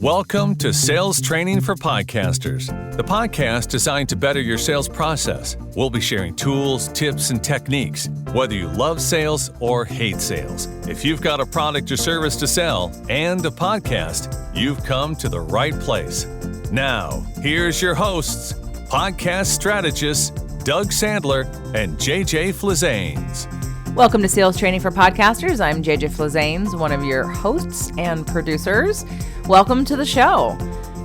Welcome to Sales Training for Podcasters, the podcast designed to better your sales process. We'll be sharing tools, tips, and techniques, whether you love sales or hate sales. If you've got a product or service to sell and a podcast, you've come to the right place. Now, here's your hosts, podcast strategists Doug Sandler and JJ Flizanes. Welcome to Sales Training for Podcasters. I'm JJ Flizanes, one of your hosts and producers. Welcome to the show.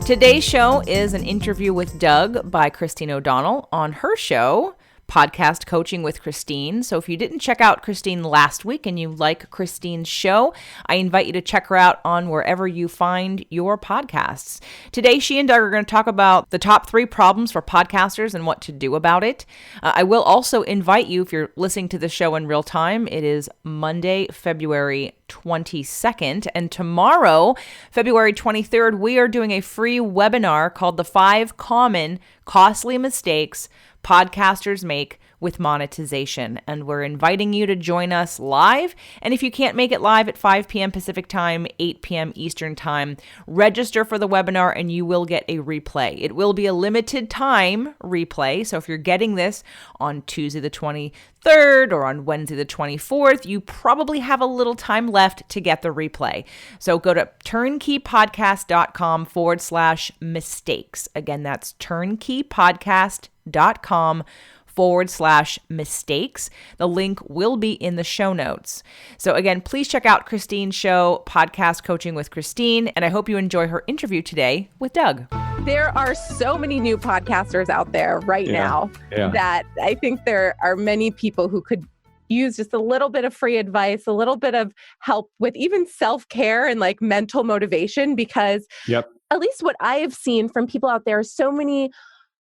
Today's show is an interview with Doug by Christine O'Donnell on her show, Podcast Coaching with Christine. So if you didn't check out Christine last week and you like Christine's show, I invite you to check her out on wherever you find your podcasts. Today, she and Doug are going to talk about the top 3 problems for podcasters and what to do about it. I will also invite you, if you're listening to the show in real time, it is Monday, February 22nd, and tomorrow, February 23rd, we are doing a free webinar called The 5 Common Costly Mistakes Podcasters Make with Monetization. And we're inviting you to join us live. And if you can't make it live at 5 p.m. Pacific time, 8 p.m. Eastern time, register for the webinar and you will get a replay. It will be a limited time replay. So if you're getting this on Tuesday the 23rd or on Wednesday the 24th, you probably have a little time left to get the replay. So go to turnkeypodcast.com/mistakes. Again, that's turnkeypodcast.com/mistakes. The link will be in the show notes. So again, please check out Christine's show, Podcast Coaching with Christine, and I hope you enjoy her interview today with Doug. There are so many new podcasters out there right now that I think there are many people who could use just a little bit of free advice, a little bit of help with even self-care and like mental motivation, because at least what I have seen from people out there, so many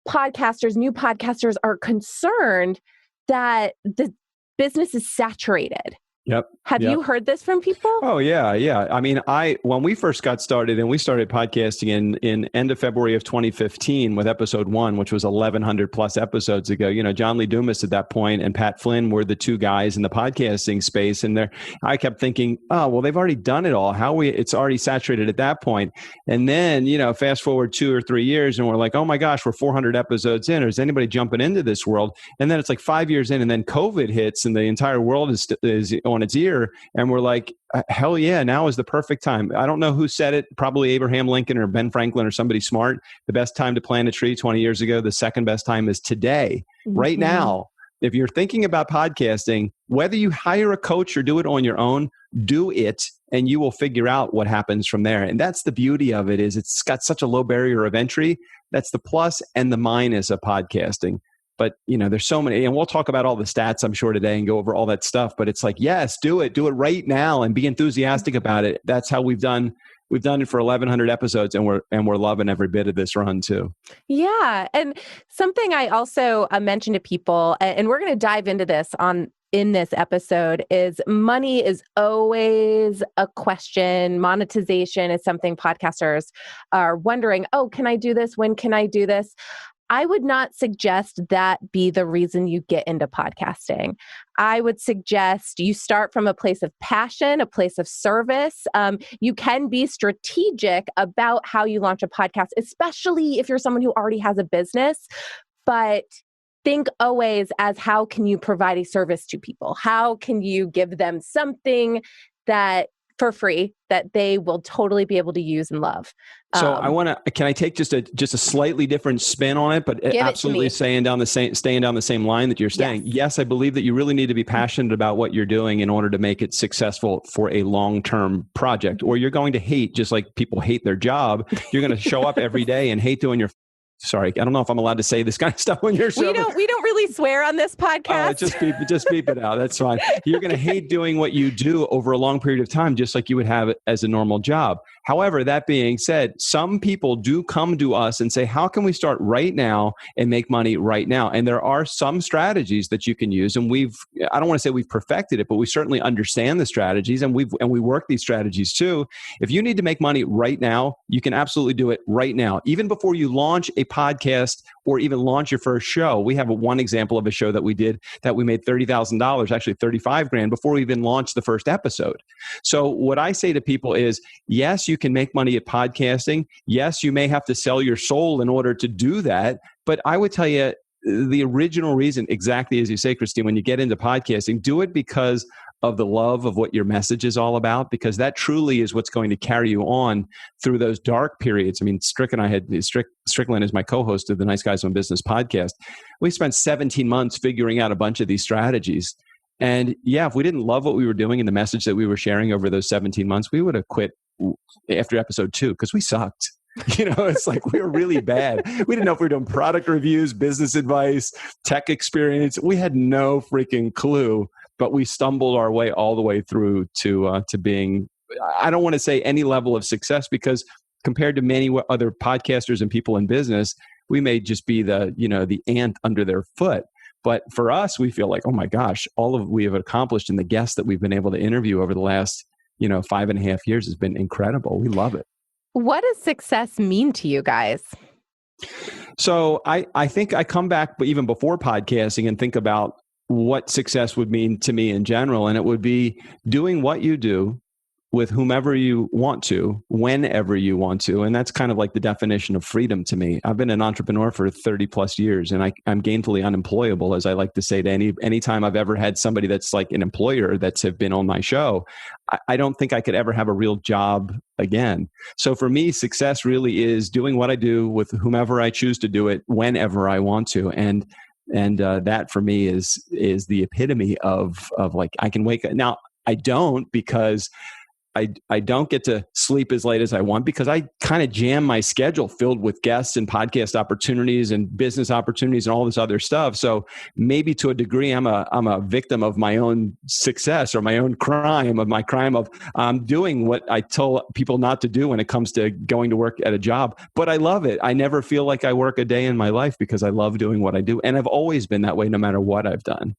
podcasters, new podcasters are concerned that the business is saturated. Have you heard this from people? Oh, yeah. I mean, when we first got started and we started podcasting in end of February of 2015 with episode 1, which was 1,100 plus episodes ago, John Lee Dumas at that point and Pat Flynn were the 2 guys in the podcasting space. And I kept thinking, oh, well, they've already done it all. It's already saturated at that point. And then, fast forward 2 or 3 years and we're like, oh my gosh, we're 400 episodes in. Or is anybody jumping into this world? And then it's like 5 years in and then COVID hits and the entire world is on its ear. And we're like, hell yeah, now is the perfect time. I don't know who said it, probably Abraham Lincoln or Ben Franklin or somebody smart. The best time to plant a tree 20 years ago, the second best time is today, right now. If you're thinking about podcasting, whether you hire a coach or do it on your own, do it and you will figure out what happens from there. And that's the beauty of it, is it's got such a low barrier of entry. That's the plus and the minus of podcasting. But, there's so many, and we'll talk about all the stats, I'm sure, today and go over all that stuff. But it's like, yes, do it right now and be enthusiastic about it. That's how we've done it for 1,100 episodes, and we're loving every bit of this run too. Yeah. And something I also mentioned to people, and we're going to dive into this in this episode, is money is always a question. Monetization is something podcasters are wondering, oh, can I do this? When can I do this? I would not suggest that be the reason you get into podcasting. I would suggest you start from a place of passion, a place of service. You can be strategic about how you launch a podcast, especially if you're someone who already has a business. But think always as, how can you provide a service to people? How can you give them something that for free that they will totally be able to use and love? So can I take just a slightly different spin on it, but absolutely staying down the same line that you're staying. Yes, I believe that you really need to be passionate about what you're doing in order to make it successful for a long-term project, or you're going to hate, just like people hate their job. You're going to show up every day and hate doing your Sorry, I don't know if I'm allowed to say this kind of stuff on your show. We don't really swear on this podcast. Just beep it out. That's fine. You're going to hate doing what you do over a long period of time, just like you would have it as a normal job. However, that being said, some people do come to us and say, how can we start right now and make money right now? And there are some strategies that you can use. And I don't want to say we've perfected it, but we certainly understand the strategies and we work these strategies too. If you need to make money right now, you can absolutely do it right now. Even before you launch a podcast or even launch your first show. We have one example of a show that we did that we made $30,000, actually $35,000 before we even launched the first episode. So what I say to people is, yes, you can make money at podcasting. Yes, you may have to sell your soul in order to do that. But I would tell you the original reason, exactly as you say, Christine, when you get into podcasting, do it because of the love of what your message is all about, because that truly is what's going to carry you on through those dark periods. I mean, Strickland is my co-host of the Nice Guys on Business podcast. We spent 17 months figuring out a bunch of these strategies. And yeah, if we didn't love what we were doing and the message that we were sharing over those 17 months, we would have quit after episode 2 because we sucked. It's like we were really bad. We didn't know if we were doing product reviews, business advice, tech experience. We had no freaking clue. But we stumbled our way all the way through to being, I don't want to say any level of success, because compared to many other podcasters and people in business, we may just be the ant under their foot. But for us, we feel like, oh my gosh, all of we have accomplished and the guests that we've been able to interview over the last 5.5 years has been incredible. We love it. What does success mean to you guys? So I think I come back even before podcasting and think about what success would mean to me in general. And it would be doing what you do with whomever you want to, whenever you want to. And that's kind of like the definition of freedom to me. I've been an entrepreneur for 30 plus years, and I'm gainfully unemployable, as I like to say to any time I've ever had somebody that's like an employer that's have been on my show. I don't think I could ever have a real job again. So for me, success really is doing what I do with whomever I choose to do it, whenever I want to. And that for me is the epitome of like, I can wake up. Now I don't, because I don't get to sleep as late as I want, because I kind of jam my schedule filled with guests and podcast opportunities and business opportunities and all this other stuff. So maybe to a degree, I'm a victim of my own success, or my own crime of doing what I tell people not to do when it comes to going to work at a job. But I love it. I never feel like I work a day in my life, because I love doing what I do. And I've always been that way, no matter what I've done.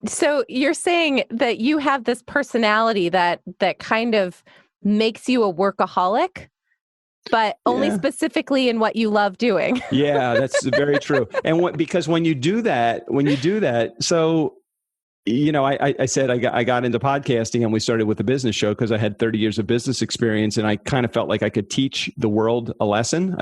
So you're saying that you have this personality that kind of makes you a workaholic, but only specifically in what you love doing. Yeah, that's very true. And because when you do that, so I said I got into podcasting, and we started with a business show because I had 30 years of business experience, and I kind of felt like I could teach the world a lesson.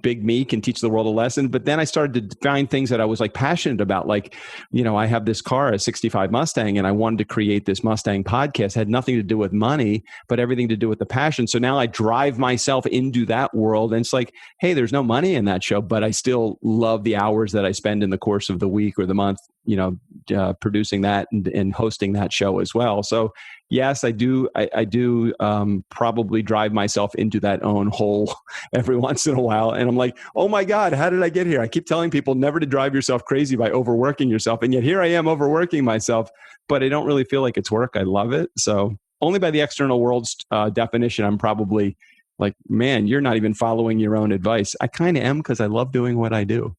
Big me can teach the world a lesson. But then I started to find things that I was like passionate about. Like, I have this car, a 65 Mustang, and I wanted to create this Mustang podcast. It had nothing to do with money, but everything to do with the passion. So now I drive myself into that world, and it's like, hey, there's no money in that show, but I still love the hours that I spend in the course of the week or the month, producing that and hosting that show as well. So yes, I do probably drive myself into that own hole every once in a while. And I'm like, oh my God, how did I get here? I keep telling people never to drive yourself crazy by overworking yourself. And yet here I am overworking myself, but I don't really feel like it's work. I love it. So only by the external world's definition, I'm probably like, man, you're not even following your own advice. I kind of am, because I love doing what I do.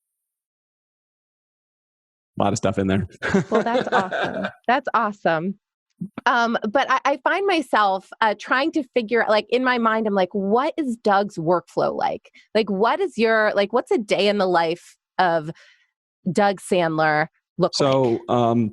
A lot of stuff in there. Well, that's awesome. That's awesome. But I find myself trying to figure out, like in my mind, I'm like, what is Doug's workflow like? Like, what's a day in the life of Doug Sandler look like? So,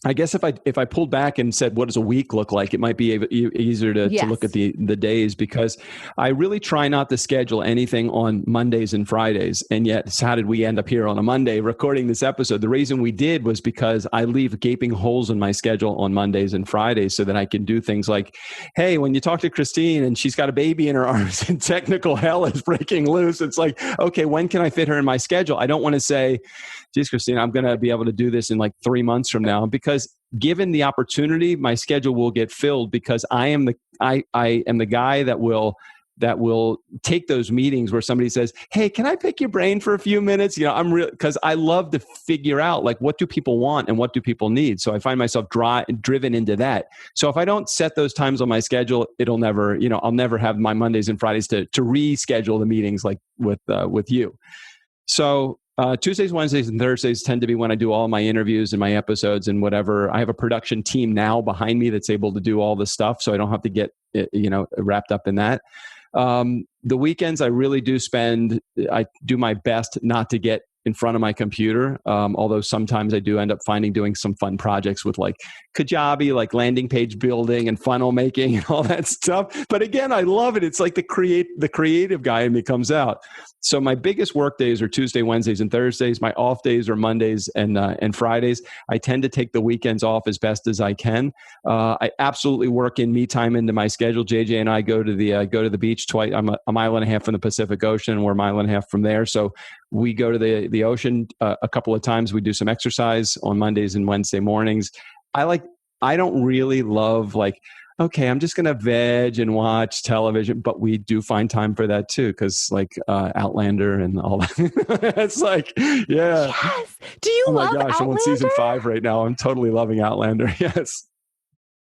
I guess if I pulled back and said, what does a week look like? It might be easier to look at the days, because I really try not to schedule anything on Mondays and Fridays. And yet, how did we end up here on a Monday recording this episode? The reason we did was because I leave gaping holes in my schedule on Mondays and Fridays so that I can do things like, hey, when you talk to Christine and she's got a baby in her arms and technical hell is breaking loose, it's like, okay, when can I fit her in my schedule? I don't want to say, geez, Christine, I'm going to be able to do this in like 3 months from now, because given the opportunity, my schedule will get filled, because I am the guy that will take those meetings where somebody says, hey, can I pick your brain for a few minutes? Because I love to figure out like, what do people want and what do people need? So I find myself driven into that. So if I don't set those times on my schedule, it'll never, I'll never have my Mondays and Fridays to reschedule the meetings like with you. So Tuesdays, Wednesdays, and Thursdays tend to be when I do all my interviews and my episodes and whatever. I have a production team now behind me that's able to do all this stuff, so I don't have to get wrapped up in that. The weekends I really do I do my best not to get in front of my computer. Although sometimes I do end up doing some fun projects with like Kajabi, like landing page building and funnel making and all that stuff. But again, I love it. It's like the creative guy in me comes out. So my biggest work days are Tuesday, Wednesdays, and Thursdays. My off days are Mondays and Fridays. I tend to take the weekends off as best as I can. I absolutely work in me time into my schedule. JJ and I go to the beach twice. I'm a mile and a half from the Pacific Ocean, and we're a mile and a half from there. So we go to the ocean a couple of times. We do some exercise on Mondays and Wednesday mornings. I don't really love like, okay, I'm just going to veg and watch television, but we do find time for that too. Cause like, Outlander and all that. It's like, yeah. Yes. Do you love Outlander? Oh my gosh. I'm on season 5 right now. I'm totally loving Outlander. Yes.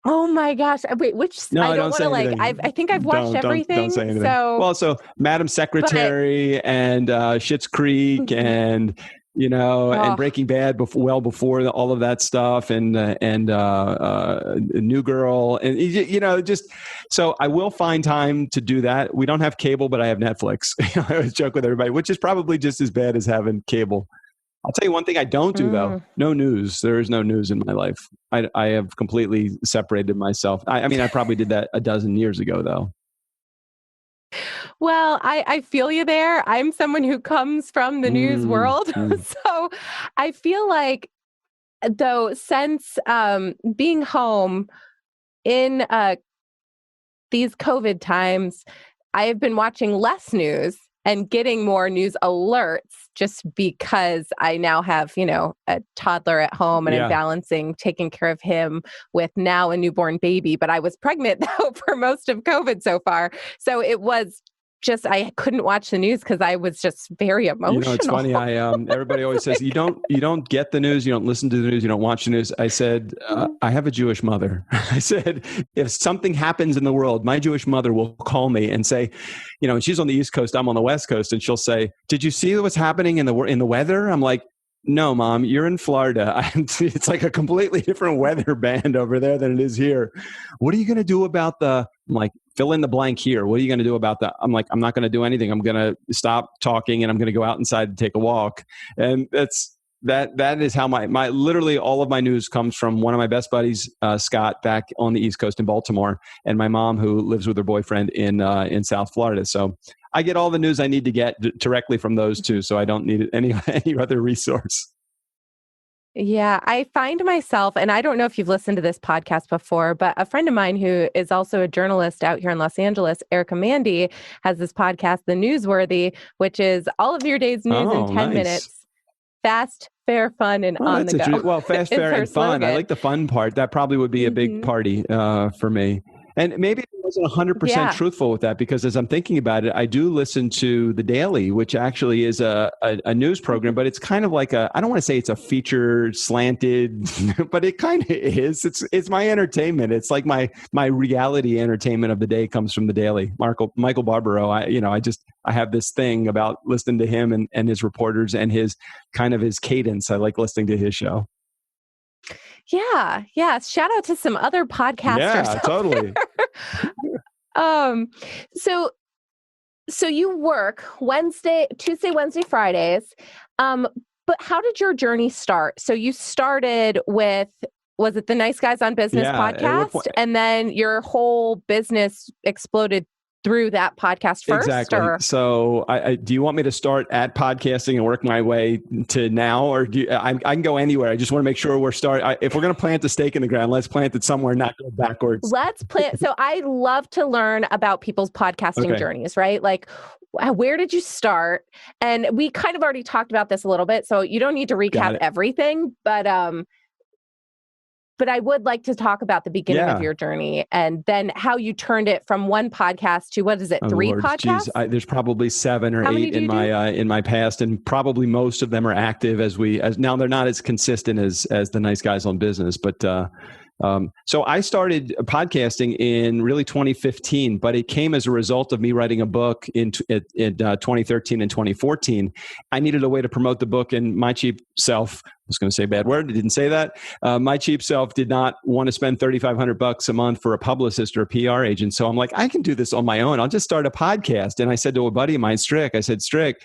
Oh my gosh. Wait, No, I don't want to like, I think I've watched everything. Don't say anything. So, so Madam Secretary and Schitt's Creek and, and Breaking Bad before all of that stuff and New Girl and, just, so I will find time to do that. We don't have cable, but I have Netflix. I always joke with everybody, which is probably just as bad as having cable. I'll tell you one thing I don't do though. No news. There is no news in my life. I have completely separated myself. I mean, I probably did that a dozen years ago though. Well, I feel you there. I'm someone who comes from the news world. So I feel like, though, since being home in these COVID times, I have been watching less news and getting more news alerts just because I now have, a toddler at home and I'm balancing taking care of him with now a newborn baby. But I was pregnant though for most of COVID so far. So it was just, I couldn't watch the news because I was just very emotional. It's funny. Everybody always says you don't get the news, you don't listen to the news, you don't watch the news. I said, I have a Jewish mother. I said, if something happens in the world, my Jewish mother will call me and say, and she's on the East Coast, I'm on the West Coast, and she'll say, "Did you see what's happening in the weather?" I'm like, "No, Mom, you're in Florida. It's like a completely different weather band over there than it is here. What are you going to do about I'm like, fill in the blank here. What are you going to do about that?" I'm like, "I'm not going to do anything. I'm going to stop talking and I'm going to go out inside and take a walk." And that is how my literally all of my news comes from one of my best buddies, Scott, back on the East Coast in Baltimore, and my mom who lives with her boyfriend in South Florida. So I get all the news I need to get directly from those two. So I don't need any other resource. Yeah, I find myself, and I don't know if you've listened to this podcast before, but a friend of mine who is also a journalist out here in Los Angeles, Erica Mandy, has this podcast, The Newsworthy, which is all of your day's news in 10 minutes. Fast, fair, fun, and on the go. Well, fast, fair, and fun. I like the fun part. That probably would be a big party for me. And maybe I wasn't 100% truthful with that because as I'm thinking about it, I do listen to The Daily, which actually is a news program, but it's kind of like I don't want to say it's a feature slanted, but it kind of is. It's my entertainment. It's like my reality entertainment of the day comes from The Daily. Michael Barbaro, I have this thing about listening to him and his reporters and his kind of his cadence. I like listening to his show. Yeah. Shout out to some other podcasters. Yeah, totally. So you work Tuesday, Wednesday, Fridays. But how did your journey start? So you started with, was it the Nice Guys on Business podcast? And then your whole business exploded through that podcast first? Exactly. Or? So do you want me to start at podcasting and work my way to now? Or I can go anywhere. I just want to make sure if we're going to plant a stake in the ground, let's plant it somewhere, not go backwards. Let's plant. So I love to learn about people's podcasting journeys, right? Like, where did you start? And we kind of already talked about this a little bit, so you don't need to recap everything, but I would like to talk about the beginning of your journey and then how you turned it from one podcast to, what is it, 3 podcasts? Geez, there's probably 7 or 8 in my past, and probably most of them are active as now they're not as consistent as the Nice Guys on Business, but So I started podcasting in really 2015, but it came as a result of me writing a book in 2013 and 2014. I needed a way to promote the book, and my cheap self, I was going to say a bad word, I didn't say that. My cheap self did not want to spend $3,500 a month for a publicist or a PR agent. So I'm like, I can do this on my own. I'll just start a podcast. And I said to a buddy of mine, Strick, I said, Strick,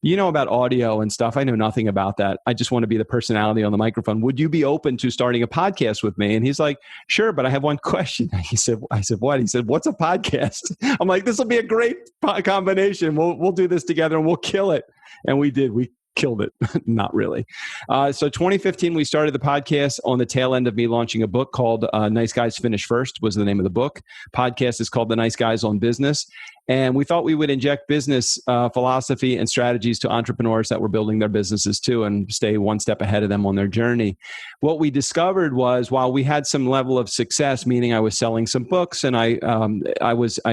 you know about audio and stuff. I know nothing about that. I just want to be the personality on the microphone. Would you be open to starting a podcast with me? And he's like, sure, but I have one question. I said, what? He said, what's a podcast? I'm like, this will be a great combination. We'll do this together and we'll kill it. And we did. We killed it. Not really. So 2015, we started the podcast on the tail end of me launching a book called Nice Guys Finish First was the name of the book. Podcast is called The Nice Guys on Business. And we thought we would inject business philosophy and strategies to entrepreneurs that were building their businesses too and stay one step ahead of them on their journey. What we discovered was while we had some level of success, meaning I was selling some books and I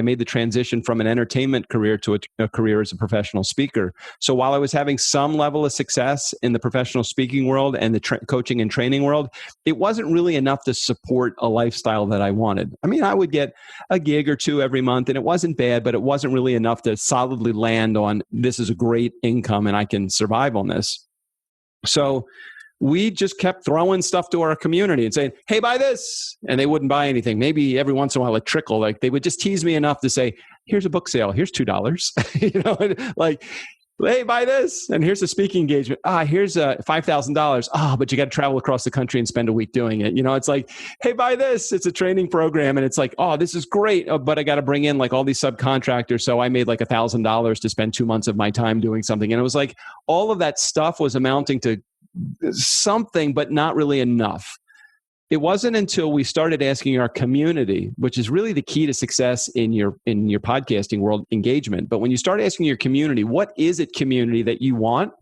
made the transition from an entertainment career to a career as a professional speaker. So while I was having some level of success in the professional speaking world and the coaching and training world, it wasn't really enough to support a lifestyle that I wanted. I mean, I would get a gig or two every month and it wasn't bad, but it wasn't really enough to solidly land on this is a great income and I can survive on this. So we just kept throwing stuff to our community and saying, hey, buy this. And they wouldn't buy anything. Maybe every once in a while a trickle, like they would just tease me enough to say, here's a book sale. Here's $2. You know, like, hey, buy this. And here's a speaking engagement. Here's $5,000. But you got to travel across the country and spend a week doing it. You know, it's like, hey, buy this. It's a training program. And it's like, this is great. But I got to bring in like all these subcontractors. So I made like $1,000 to spend 2 months of my time doing something. And it was like, all of that stuff was amounting to something, but not really enough. It wasn't until we started asking our community, which is really the key to success in your podcasting world, engagement. But when you start asking your community, what is it, community, that you want?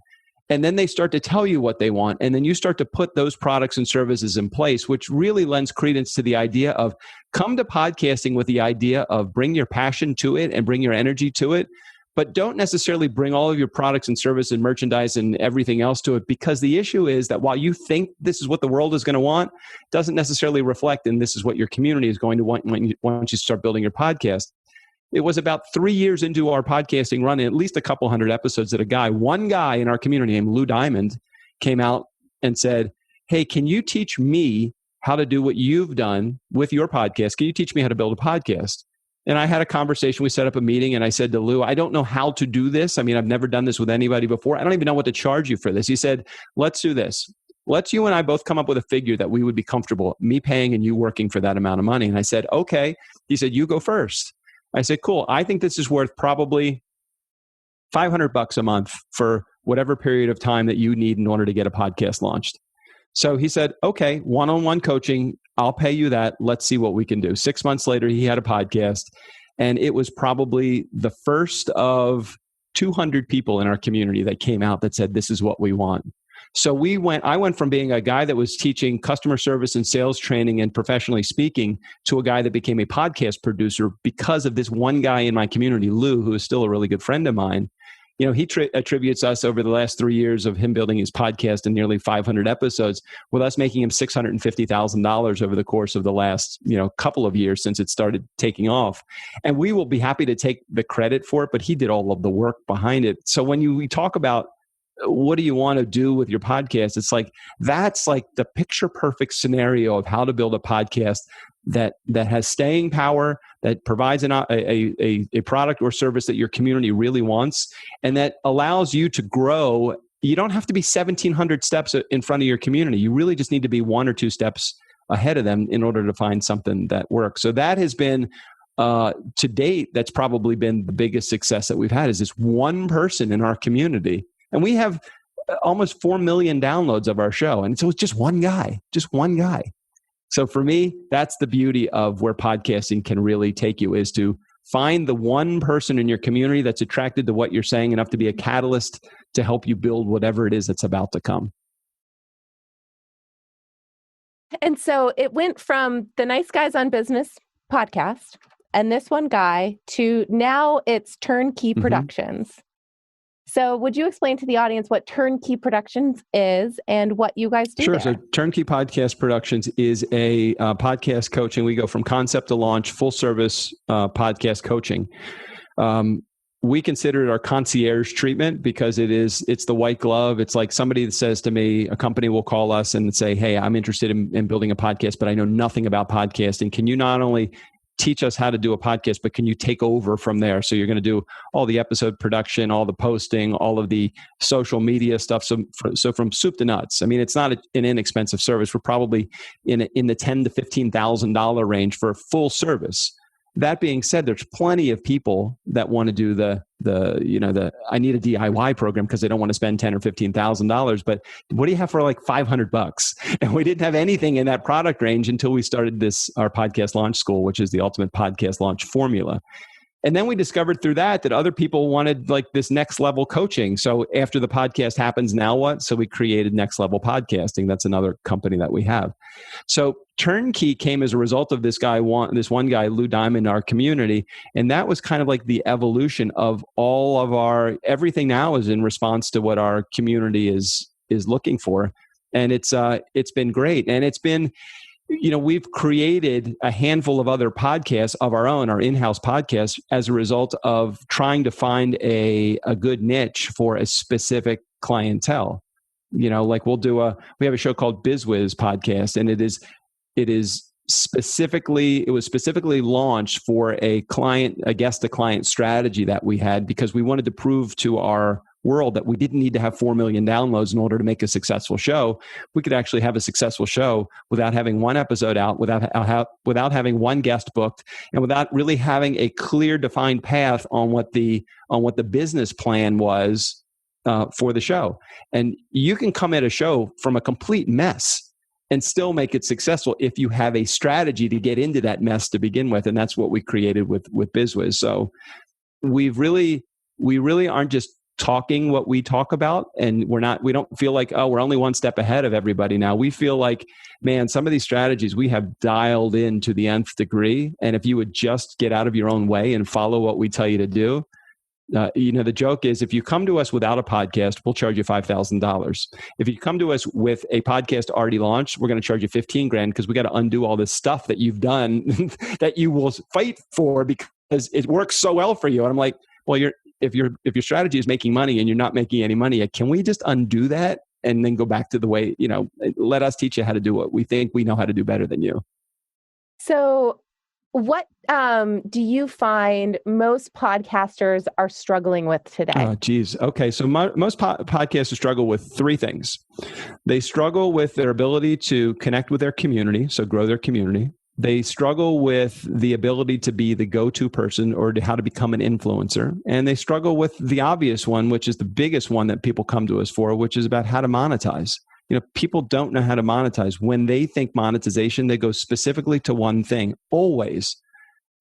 And then they start to tell you what they want. And then you start to put those products and services in place, which really lends credence to the idea of come to podcasting with the idea of bring your passion to it and bring your energy to it. But don't necessarily bring all of your products and service and merchandise and everything else to it, because the issue is that while you think this is what the world is going to want, it doesn't necessarily reflect, and this is what your community is going to want once you start building your podcast. It was about 3 years into our podcasting run, at least a couple hundred episodes, that one guy in our community named Lou Diamond came out and said, hey, can you teach me how to do what you've done with your podcast? Can you teach me how to build a podcast? And I had a conversation. We set up a meeting and I said to Lou, I don't know how to do this. I mean, I've never done this with anybody before. I don't even know what to charge you for this. He said, let's do this. Let's you and I both come up with a figure that we would be comfortable, me paying and you working for that amount of money. And I said, okay. He said, you go first. I said, cool. I think this is worth probably $500 a month for whatever period of time that you need in order to get a podcast launched. So he said, okay, one-on-one coaching, I'll pay you that. Let's see what we can do. 6 months later, he had a podcast, and it was probably the first of 200 people in our community that came out that said, this is what we want. So I went from being a guy that was teaching customer service and sales training and professionally speaking to a guy that became a podcast producer because of this one guy in my community, Lou, who is still a really good friend of mine. You know, he attributes us over the last 3 years of him building his podcast and nearly 500 episodes with us making him $650,000 over the course of the last, couple of years since it started taking off. And we will be happy to take the credit for it, but he did all of the work behind it. So when we talk about what do you want to do with your podcast, it's like, that's like the picture perfect scenario of how to build a podcast that has staying power, that provides a product or service that your community really wants, and that allows you to grow. You don't have to be 1,700 steps in front of your community. You really just need to be 1 or 2 steps ahead of them in order to find something that works. So that has been, to date, that's probably been the biggest success that we've had, is this one person in our community. And we have almost 4 million downloads of our show. And so it's just one guy. So for me, that's the beauty of where podcasting can really take you, is to find the one person in your community that's attracted to what you're saying enough to be a catalyst to help you build whatever it is that's about to come. And so it went from the Nice Guys on Business podcast and this one guy to now it's Turnkey Productions. So would you explain to the audience what Turnkey Productions is and what you guys do Sure. there? So Turnkey Podcast Productions is a podcast coaching. We go from concept to launch, full service podcast coaching. We consider it our concierge treatment because it's the white glove. It's like somebody that says to me, a company will call us and say, hey, I'm interested in building a podcast, but I know nothing about podcasting. Can you not only teach us how to do a podcast, but can you take over from there? So you're going to do all the episode production, all the posting, all of the social media stuff. So from soup to nuts. I mean, it's not an inexpensive service. We're probably in the $10,000 to $15,000 range for a full service. That being said, there's plenty of people that want to do the I need a DIY program because they don't want to spend $10,000 or $15,000. But what do you have for like $500? And we didn't have anything in that product range until we started our podcast launch school, which is the ultimate podcast launch formula. And then we discovered through that other people wanted like this next level coaching. So after the podcast happens, now what? So we created Next Level Podcasting. That's another company that we have. So Turnkey came as a result of this one guy, Lou Diamond, in our community. And that was kind of like the evolution of all of everything now is in response to what our community is looking for. And it's been great. And it's been, we've created a handful of other podcasts of our own, our in-house podcasts, as a result of trying to find a good niche for a specific clientele. Like we have a show called BizWiz Podcast, and it was specifically launched for a guest to client strategy that we had because we wanted to prove to our world that we didn't need to have 4 million downloads in order to make a successful show. We could actually have a successful show without having one episode out, without having one guest booked, and without really having a clear defined path on what the business plan was for the show. And you can come at a show from a complete mess and still make it successful if you have a strategy to get into that mess to begin with. And that's what we created with BizWiz. So we really aren't just talking what we talk about, and we don't feel like, oh, we're only one step ahead of everybody now. We feel like, man, some of these strategies we have dialed in to the nth degree. And if you would just get out of your own way and follow what we tell you to do, the joke is if you come to us without a podcast, we'll charge you $5,000. If you come to us with a podcast already launched, we're going to charge you $15,000 because we got to undo all this stuff that you've done that you will fight for because it works so well for you. And I'm like, well, if your strategy is making money and you're not making any money, can we just undo that and then go back to the way, let us teach you how to do what we think we know how to do better than you. So what do you find most podcasters are struggling with today? Oh, geez. Okay. So most podcasters struggle with three things. They struggle with their ability to connect with their community, so grow their community. They struggle with the ability to be the go-to person or how to become an influencer. And they struggle with the obvious one, which is the biggest one that people come to us for, which is about how to monetize. People don't know how to monetize. When they think monetization, they go specifically to one thing, always.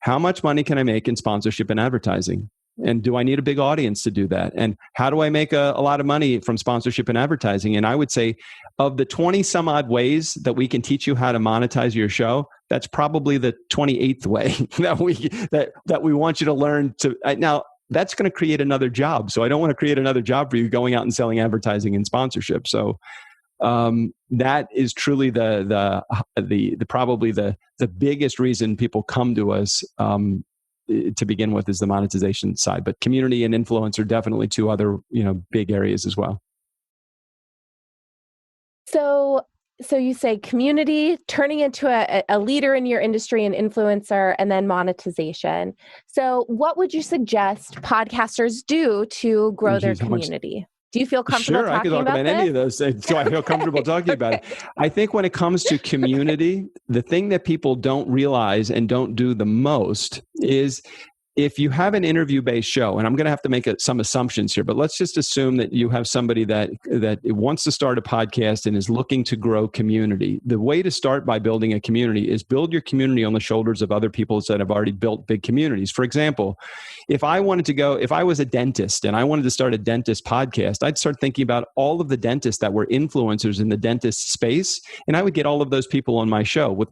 How much money can I make in sponsorship and advertising? And do I need a big audience to do that? And how do I make a lot of money from sponsorship and advertising? And I would say of the 20 some odd ways that we can teach you how to monetize your show, that's probably the 28th way that we want you to learn to. Now, that's going to create another job. So I don't want to create another job for you going out and selling advertising and sponsorship. So that is truly probably the biggest reason people come to us to begin with is the monetization side. But community and influence are definitely two other big areas as well. So you say community, turning into a leader in your industry, an influencer, and then monetization. So what would you suggest podcasters do to grow their community? Do you feel comfortable talking about this? Sure, I could talk about any of those things. So I feel comfortable talking about it. I think when it comes to community, the thing that people don't realize and don't do the most is if you have an interview-based show, and I'm going to have to make some assumptions here, but let's just assume that you have somebody that wants to start a podcast and is looking to grow community. The way to start by building a community is build your community on the shoulders of other people that have already built big communities. For example, if I was a dentist and I wanted to start a dentist podcast, I'd start thinking about all of the dentists that were influencers in the dentist space, and I would get all of those people on my show with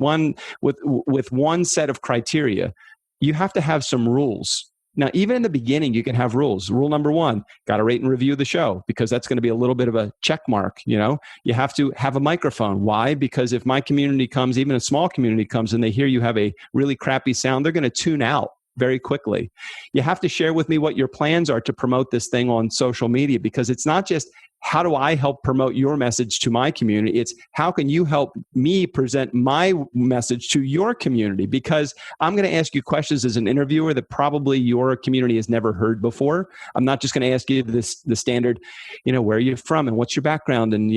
one set of criteria. You have to have some rules. Now, even in the beginning, you can have rules. Rule number 1, got to rate and review the show, because that's going to be a little bit of a check mark. You have to have a microphone. Why? Because if my community comes, even a small community comes, and they hear you have a really crappy sound, they're going to tune out very quickly. You have to share with me what your plans are to promote this thing on social media, because it's not just how do I help promote your message to my community? It's how can you help me present my message to your community? Because I'm going to ask you questions as an interviewer that probably your community has never heard before. I'm not just going to ask you the standard, where are you from and what's your background and,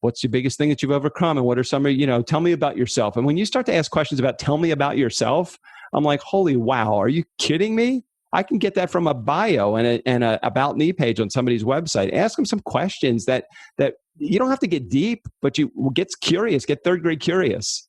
what's your biggest thing that you've overcome and what are some of, tell me about yourself. And when you start to ask questions about tell me about yourself, I'm like, holy wow, are you kidding me? I can get that from a bio and a about me page on somebody's website. Ask them some questions that you don't have to get deep, but you get curious, get third grade curious.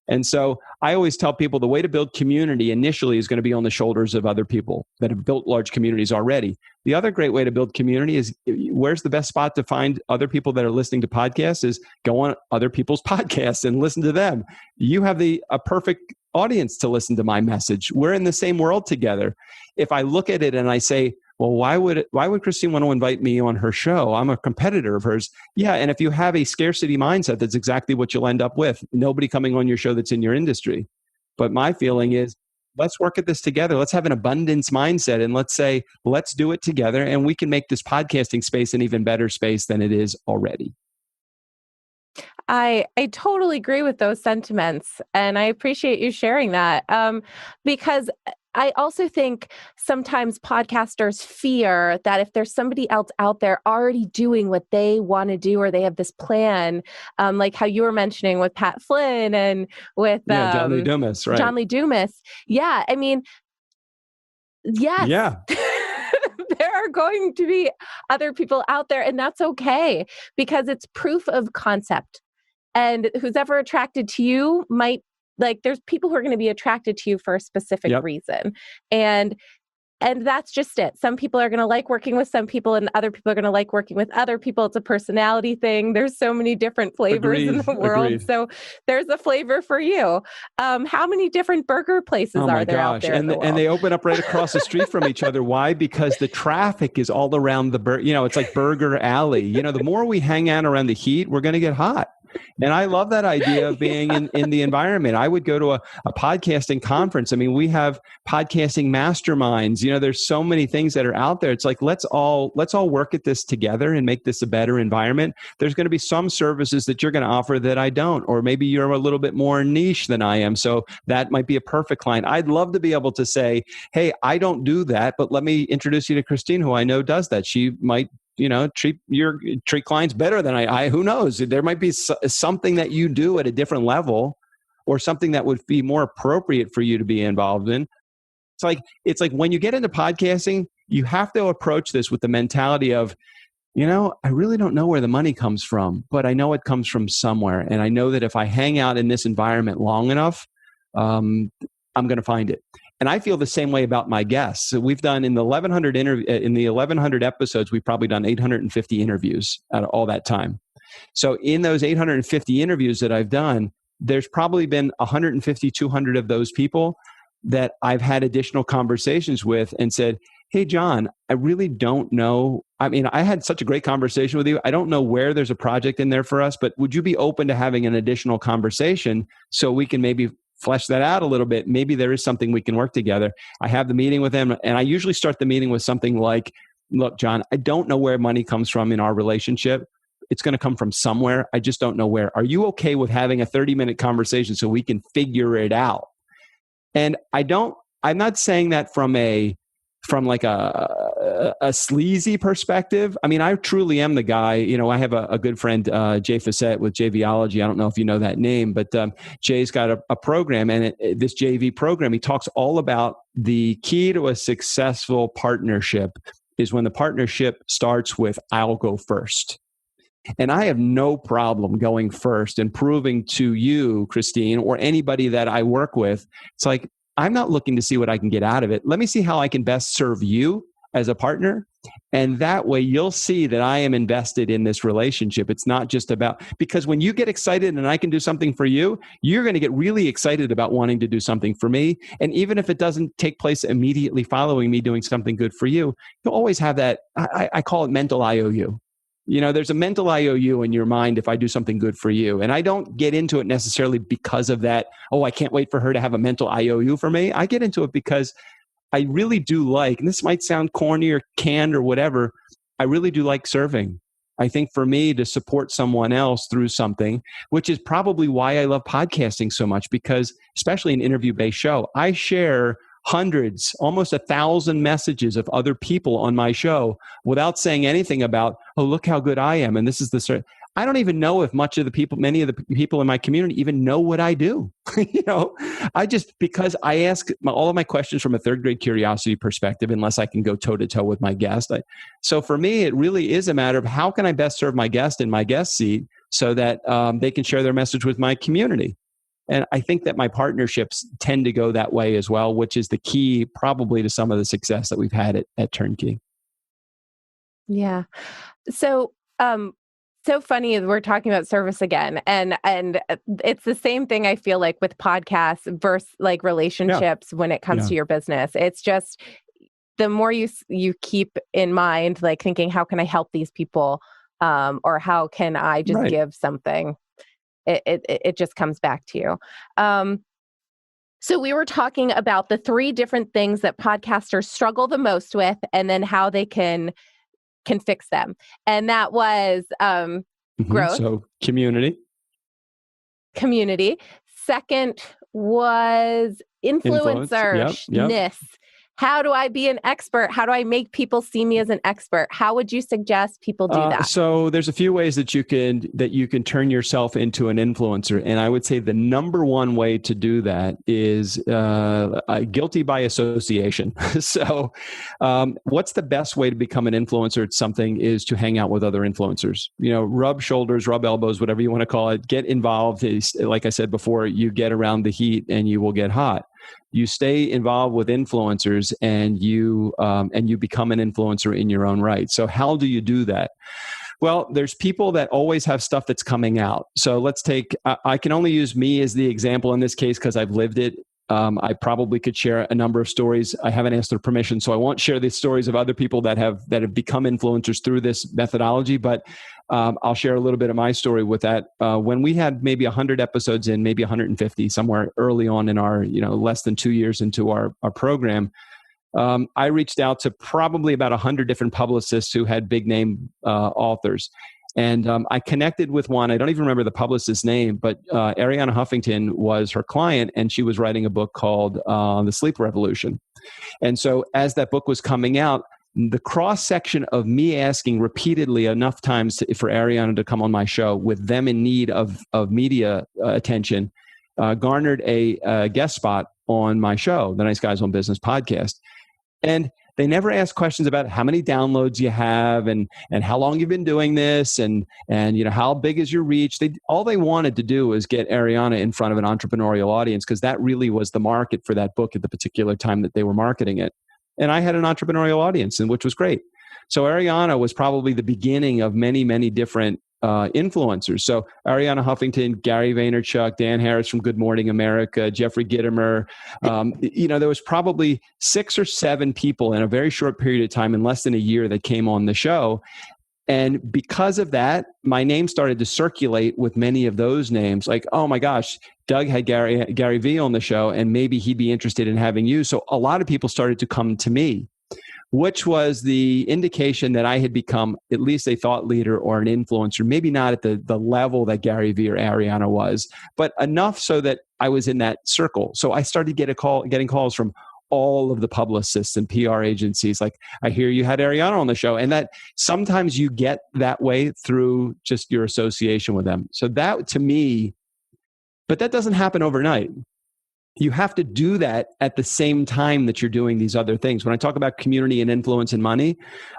And so I always tell people the way to build community initially is going to be on the shoulders of other people that have built large communities already. The other great way to build community is, where's the best spot to find other people that are listening to podcasts, is go on other people's podcasts and listen to them. You have a perfect audience to listen to my message. We're in the same world together. If I look at it and I say, well, why would Christine want to invite me on her show? I'm a competitor of hers. Yeah, and if you have a scarcity mindset, that's exactly what you'll end up with. Nobody coming on your show that's in your industry. But my feeling is, let's work at this together. Let's have an abundance mindset, and let's say, let's do it together, and we can make this podcasting space an even better space than it is already. I totally agree with those sentiments, and I appreciate you sharing that, because I also think sometimes podcasters fear that if there's somebody else out there already doing what they want to do, or they have this plan, like how you were mentioning with Pat Flynn and with John Lee Dumas, right? John Lee Dumas. Yeah, I mean, yes. Yeah. There are going to be other people out there, and that's okay, because it's proof of concept. And who's ever attracted to you might, there's people who are going to be attracted to you for a specific reason. And that's just it. Some people are going to like working with some people, and other people are going to like working with other people. It's a personality thing. There's so many different flavors in the world. Agreed. So there's a flavor for you. How many different burger places are there out there? And they open up right across the street from each other. Why? Because the traffic is all around it's like Burger Alley. The more we hang out around the heat, we're going to get hot. And I love that idea of being in the environment. I would go to a podcasting conference. I mean, we have podcasting masterminds. There's so many things that are out there. It's like, let's all work at this together and make this a better environment. There's going to be some services that you're going to offer that I don't, or maybe you're a little bit more niche than I am. So that might be a perfect client. I'd love to be able to say, hey, I don't do that, but let me introduce you to Christine, who I know does that. She might treat clients better than I who knows? There might be something that you do at a different level, or something that would be more appropriate for you to be involved in. It's like when you get into podcasting, you have to approach this with the mentality of, I really don't know where the money comes from, but I know it comes from somewhere. And I know that if I hang out in this environment long enough, I'm going to find it. And I feel the same way about my guests. So we've done in the 1100 episodes, we've probably done 850 interviews out of all that time. So in those 850 interviews that I've done, there's probably been 150, 200 of those people that I've had additional conversations with and said, hey, John, I really don't know. I mean, I had such a great conversation with you. I don't know where there's a project in there for us, but would you be open to having an additional conversation so we can maybe flesh that out a little bit? Maybe there is something we can work together. I have the meeting with them, and I usually start the meeting with something like, look, John, I don't know where money comes from in our relationship. It's going to come from somewhere. I just don't know where. Are you okay with having a 30-minute conversation so we can figure it out? And I'm not saying that from like a sleazy perspective. I mean, I truly am the guy. I have a good friend, Jay Facette with JVology. I don't know if you know that name, but Jay's got a program, and this JV program, he talks all about the key to a successful partnership is when the partnership starts with, I'll go first. And I have no problem going first and proving to you, Christine, or anybody that I work with, it's like, I'm not looking to see what I can get out of it. Let me see how I can best serve you as a partner. And that way you'll see that I am invested in this relationship. It's not just about, because when you get excited and I can do something for you, you're going to get really excited about wanting to do something for me. And even if it doesn't take place immediately following me doing something good for you, you'll always have that, I call it mental IOU. There's a mental IOU in your mind if I do something good for you. And I don't get into it necessarily because of that, I can't wait for her to have a mental IOU for me. I get into it because I really do like, and this might sound corny or canned or whatever, I really do like serving. I think for me to support someone else through something, which is probably why I love podcasting so much, because especially an interview-based show, I share hundreds, almost 1,000 messages of other people on my show without saying anything about, look how good I am. And this is the I don't even know if many of the people in my community even know what I do. Because I ask all of my questions from a third grade curiosity perspective, unless I can go toe to toe with my guest. So for me, it really is a matter of how can I best serve my guest in my guest seat so that they can share their message with my community. And I think that my partnerships tend to go that way as well, which is the key probably to some of the success that we've had at Turnkey. Yeah. So, so funny we're talking about service again, and it's the same thing I feel like with podcasts versus like relationships when it comes to your business. It's just the more you keep in mind, like thinking, how can I help these people, or how can I just give something? It just comes back to you. So we were talking about the 3 different things that podcasters struggle the most with, and then how they can fix them. And that was growth. So community. Second was influencer-ness. How do I be an expert? How do I make people see me as an expert? How would you suggest people do that? So there's a few ways that you can turn yourself into an influencer. And I would say the number one way to do that is guilty by association. So what's the best way to become an influencer at something is to hang out with other influencers. Rub shoulders, rub elbows, whatever you want to call it. Get involved. Like I said before, you get around the heat and you will get hot. You stay involved with influencers and you become an influencer in your own right. So how do you do that? Well, there's people that always have stuff that's coming out. So let's take, I can only use me as the example in this case because I've lived it. I probably could share a number of stories. I haven't asked their permission, so I won't share the stories of other people that have become influencers through this methodology. But I'll share a little bit of my story with that. When we had maybe 100 episodes in, maybe 150, somewhere early on in our, less than 2 years into our program, I reached out to probably about 100 different publicists who had big name authors. And I connected with one. I don't even remember the publicist's name, but Arianna Huffington was her client, and she was writing a book called The Sleep Revolution. And so as that book was coming out, the cross-section of me asking repeatedly enough times for Arianna to come on my show with them in need of media attention garnered a guest spot on my show, the Nice Guys on Business podcast. And they never ask questions about how many downloads you have and how long you've been doing this and how big is your reach. All they wanted to do was get Arianna in front of an entrepreneurial audience because that really was the market for that book at the particular time that they were marketing it. And I had an entrepreneurial audience, which was great. So Arianna was probably the beginning of many, many different influencers. So Arianna Huffington, Gary Vaynerchuk, Dan Harris from Good Morning America, Jeffrey Gitomer. There was probably 6 or 7 people in a very short period of time, in less than a year, that came on the show. And because of that, my name started to circulate with many of those names. Like, oh my gosh, Doug had Gary V on the show, and maybe he'd be interested in having you. So a lot of people started to come to me, which was the indication that I had become at least a thought leader or an influencer, maybe not at the level that Gary V or Arianna was, but enough so that I was in that circle. So I started getting calls from all of the publicists and PR agencies. Like, I hear you had Arianna on the show. And that sometimes you get that way through just your association with them. So that, to me, but that doesn't happen overnight. you have to do that at the same time that you're doing these other things. When I talk about community and influence and money,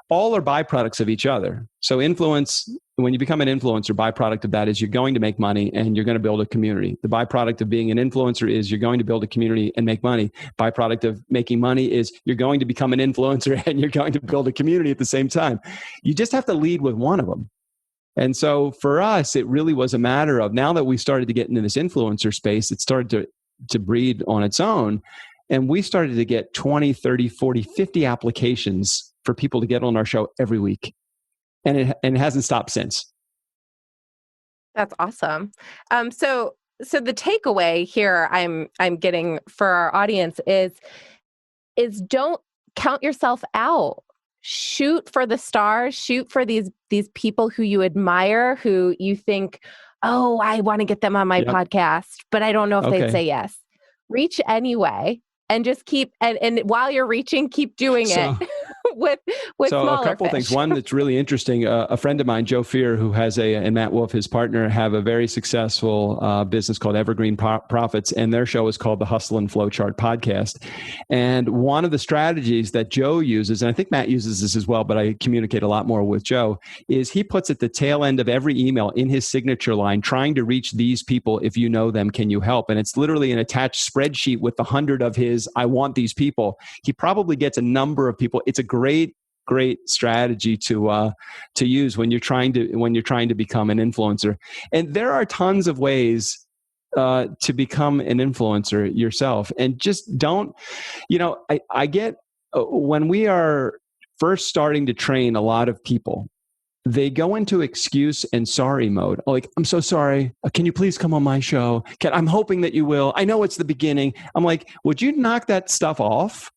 all are byproducts of each other. So influence, when you become an influencer, byproduct of that is you're going to make money and you're going to build a community. The byproduct of being an influencer is you're going to build a community and make money. Byproduct of making money is you're going to become an influencer and you're going to build a community at the same time. You just have to lead with one of them. And so for us, it really was a matter of, now that we started to get into this influencer space, it started to breed on its own. And we started to get 20, 30, 40, 50 applications for people to get on our show every week. And it hasn't stopped since. That's awesome. So the takeaway here I'm getting for our audience is don't count yourself out. Shoot for the stars, shoot for these people who you admire, who you think, oh, I want to get them on my podcast, but I don't know if they'd say yes. Reach anyway, and just keep, and while you're reaching, keep doing it with smaller a couple fish. Things. One that's really interesting, a friend of mine, Joe Fear, who has and Matt Wolf, his partner, have a very successful business called Evergreen Profits, and their show is called the Hustle and Flow Chart Podcast. And one of the strategies that Joe uses, and I think Matt uses this as well, but I communicate a lot more with Joe, is he puts at the tail end of every email in his signature line, trying to reach these people. If you know them, can you help? And it's literally an attached spreadsheet with 100 of his, I want these people. He probably gets a number of people. It's a great strategy to use when you're trying to become an influencer. And there are tons of ways to become an influencer yourself. And just don't, I get when we are first starting to train a lot of people, they go into excuse and sorry mode. Like, I'm so sorry. Can you please come on my show? I'm hoping that you will. I know it's the beginning. I'm like, would you knock that stuff off?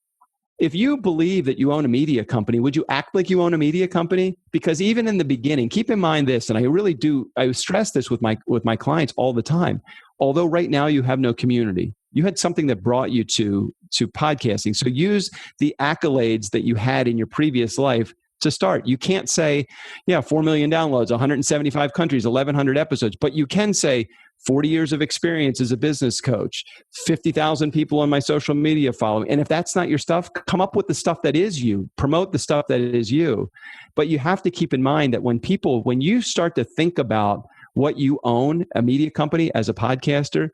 If you believe that you own a media company, would you act like you own a media company? Because even in the beginning, keep in mind this, and I stress this with my clients all the time. Although right now you have no community, you had something that brought you to podcasting. So use the accolades that you had in your previous life to start. You can't say, 4 million downloads, 175 countries, 1,100 episodes, but you can say 40 years of experience as a business coach, 50,000 people on my social media following. And if that's not your stuff, come up with the stuff that is you. Promote the stuff that is you. But you have to keep in mind that when you start to think about what you own, a media company as a podcaster,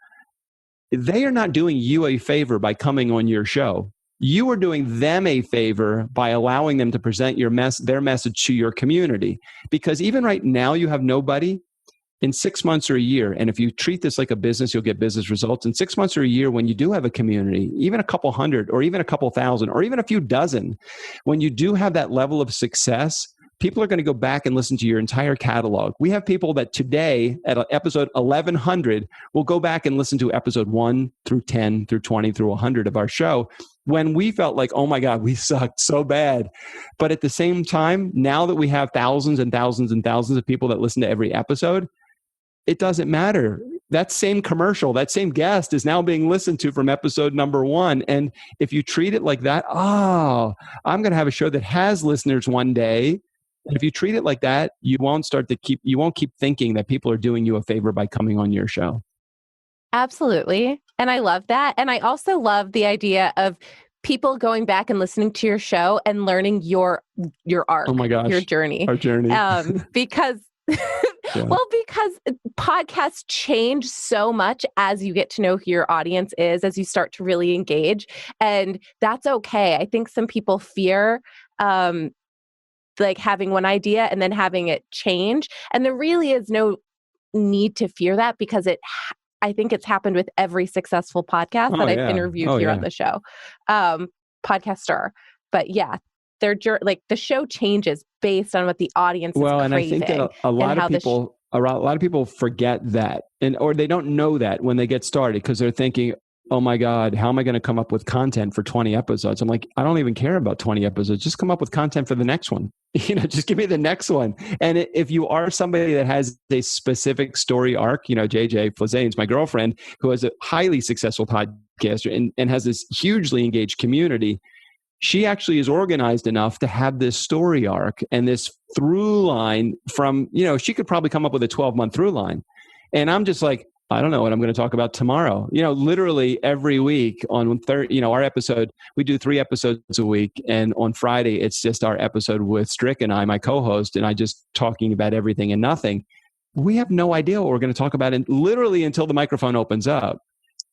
they are not doing you a favor by coming on your show. You are doing them a favor by allowing them to present their message to your community. Because even right now, you have nobody. In 6 months or a year, and if you treat this like a business, you'll get business results. In 6 months or a year, when you do have a community, even a couple hundred, or even a couple thousand, or even a few dozen, when you do have that level of success, people are going to go back and listen to your entire catalog. We have people that today at episode 1100 will go back and listen to episode 1 through 10 through 20 through 100 of our show, when we felt like, oh my God, we sucked so bad. But at the same time, now that we have thousands and thousands and thousands of people that listen to every episode, it doesn't matter. That same commercial, that same guest is now being listened to from episode number 1. And if you treat it like that, I'm going to have a show that has listeners one day. And if you treat it like that, you won't keep thinking that people are doing you a favor by coming on your show. Absolutely. And I love that. And I also love the idea of people going back and listening to your show and learning your arc, oh my gosh, your journey. Our journey. Because because podcasts change so much as you get to know who your audience is, as you start to really engage. And that's okay. I think some people fear like having one idea and then having it change. And there really is no need to fear that, because I think it's happened with every successful podcast that I've interviewed here on the show. Podcaster. But yeah, the show changes based on what the audience is craving. And I think that a lot of people forget that, or they don't know that when they get started, because they're thinking, oh my God, how am I going to come up with content for 20 episodes? I'm like, I don't even care about 20 episodes. Just come up with content for the next one. Just give me the next one. And if you are somebody that has a specific story arc, JJ Flizanes, my girlfriend, who has a highly successful podcaster and has this hugely engaged community, she actually is organized enough to have this story arc and this through line from, she could probably come up with a 12-month through line. And I'm just like, I don't know what I'm going to talk about tomorrow. Literally every week on our episode, we do 3 episodes a week. And on Friday, it's just our episode with Strick and I, my co-host, and I just talking about everything and nothing. We have no idea what we're going to talk about literally until the microphone opens up.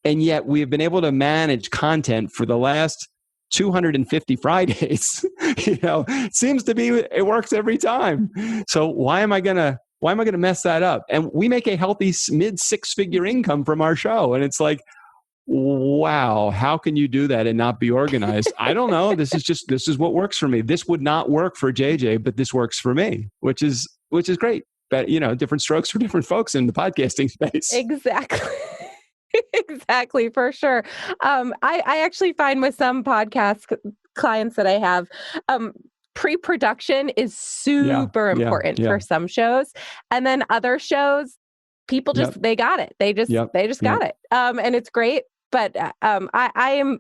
And yet we have been able to manage content for the last 250 Fridays. It seems to be, it works every time. So why am I going to mess that up? And we make a healthy mid 6-figure income from our show. And it's like, wow, how can you do that and not be organized? I don't know. This is what works for me. This would not work for JJ, but this works for me, which is great. But, different strokes for different folks in the podcasting space. Exactly. Exactly, for sure. I actually find with some podcast clients that I have, pre-production is super important for some shows. And then other shows, people just, they got it. They just got it. And it's great. But I